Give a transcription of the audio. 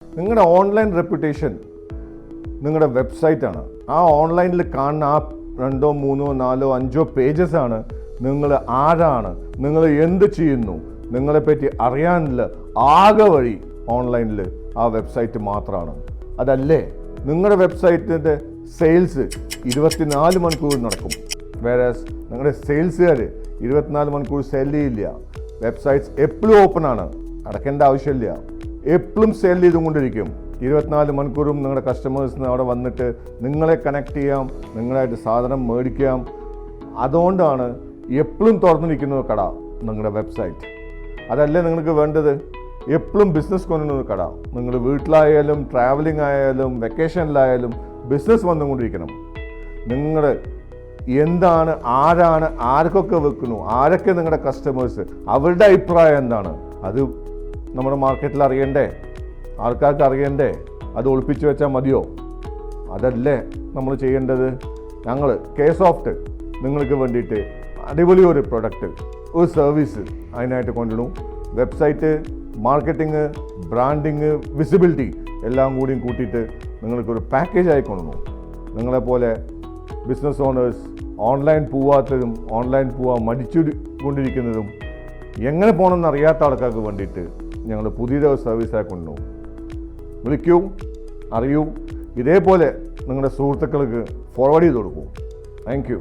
നിങ്ങളുടെ online reputation നിങ്ങളുടെ വെബ്സൈറ്റാണ്. ആ ഓൺലൈനിൽ കാണുന്ന ആ 2, 3, 4, 5 പേജസാണ് നിങ്ങൾ ആരാണ്, നിങ്ങൾ എന്ത് ചെയ്യുന്നു, നിങ്ങളെപ്പറ്റി അറിയാനുള്ള ആകെ വഴി ഓൺലൈനിൽ ആ വെബ്സൈറ്റ് മാത്രമാണ്. അതല്ലേ നിങ്ങളുടെ വെബ്സൈറ്റിൻ്റെ സെയിൽസ് 24 മണിക്കൂർ നടക്കും. വേറെ നിങ്ങളുടെ സെയിൽസുകാർ 24 മണിക്കൂർ സെല് ചെയ്യില്ല. വെബ്സൈറ്റ്സ് എപ്പോഴും ഓപ്പൺ ആണ്, അടയ്ക്കേണ്ട ആവശ്യമില്ല. എപ്പോഴും സെൽ ചെയ്തുകൊണ്ടിരിക്കും. 24 മണിക്കൂറും നിങ്ങളുടെ കസ്റ്റമേഴ്സിന് അവിടെ വന്നിട്ട് നിങ്ങളെ കണക്ട് ചെയ്യാം, നിങ്ങളായിട്ട് സാധനം മേടിക്കാം. അതുകൊണ്ടാണ് എപ്പോഴും തുറന്നിരിക്കുന്ന കട നിങ്ങളുടെ വെബ്സൈറ്റ്. അതല്ലേ നിങ്ങൾക്ക് വേണ്ടത്? എപ്പോഴും ബിസിനസ് കൊണ്ടുവരുന്ന കട. നിങ്ങൾ വീട്ടിലായാലും ട്രാവലിംഗ് ആയാലും വെക്കേഷനിലായാലും ബിസിനസ് വന്നുകൊണ്ടിരിക്കണം. നിങ്ങൾ എന്താണ്, ആരാണ്, ആർക്കൊക്കെ വെക്കുന്നു, ആരൊക്കെ നിങ്ങളുടെ കസ്റ്റമേഴ്സ്, അവരുടെ അഭിപ്രായം എന്താണ്, അത് നമ്മുടെ മാർക്കറ്റിൽ അറിയണ്ടേ, ആൾക്കാർക്ക് അറിയണ്ടേ? അത് ഒളിപ്പിച്ച് വെച്ചാൽ മതിയോ? അതല്ലേ നമ്മൾ ചെയ്യേണ്ടത്. ഞങ്ങൾ കെസോഫ്റ്റ് നിങ്ങൾക്ക് വേണ്ടിയിട്ട് അടിപൊളി ഒരു പ്രൊഡക്റ്റ്, ഒരു സർവീസ് അതിനായിട്ട് കൊണ്ടുവരും. വെബ്സൈറ്റ്, മാർക്കറ്റിംഗ്, ബ്രാൻഡിങ്, വിസിബിലിറ്റി എല്ലാം കൂടിയും കൂട്ടിയിട്ട് നിങ്ങൾക്കൊരു പാക്കേജ് ആയി കൊണ്ടുവന്നു. നിങ്ങളെപ്പോലെ ബിസിനസ് ഓണേഴ്സ് ഓൺലൈൻ പോവാത്തതും ഓൺലൈൻ പോവാൻ മടിച്ചു കൊണ്ടിരിക്കുന്നതും എങ്ങനെ പോകണമെന്ന് അറിയാത്ത ആൾക്കാർക്ക് വേണ്ടിയിട്ട് ഞങ്ങൾ പുതിയൊരു സർവീസായി കൊണ്ടുവന്നു. വിളിക്കൂ, അറിയൂ, ഇതേപോലെ നിങ്ങളുടെ സുഹൃത്തുക്കൾക്ക് ഫോർവേഡ് ചെയ്ത് കൊടുക്കൂ. Thank you.